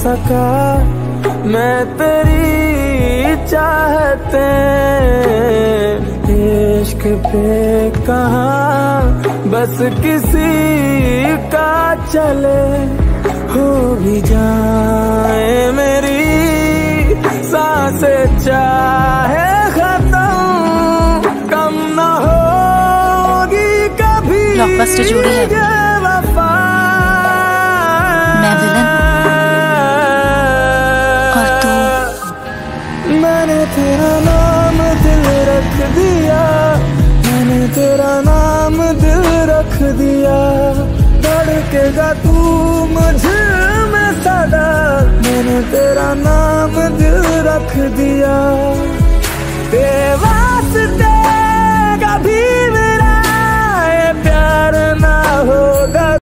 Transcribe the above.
सका मैं तेरी चाहते। इश्क पे कहाँ बस किसी का चले, हो भी जाए मेरी सांसें चाहे खत्म, कम न होगी कभी ब्लॉकबस्टर जोड़ी है। मैं विलन और तू। मैंने तेरा नाम दिल रख दिया, मैंने तेरा नाम दिल रख दिया, धड़केगा तू मुझ में सदा, मैंने तेरा नाम दिल रख दिया। बेवास्ते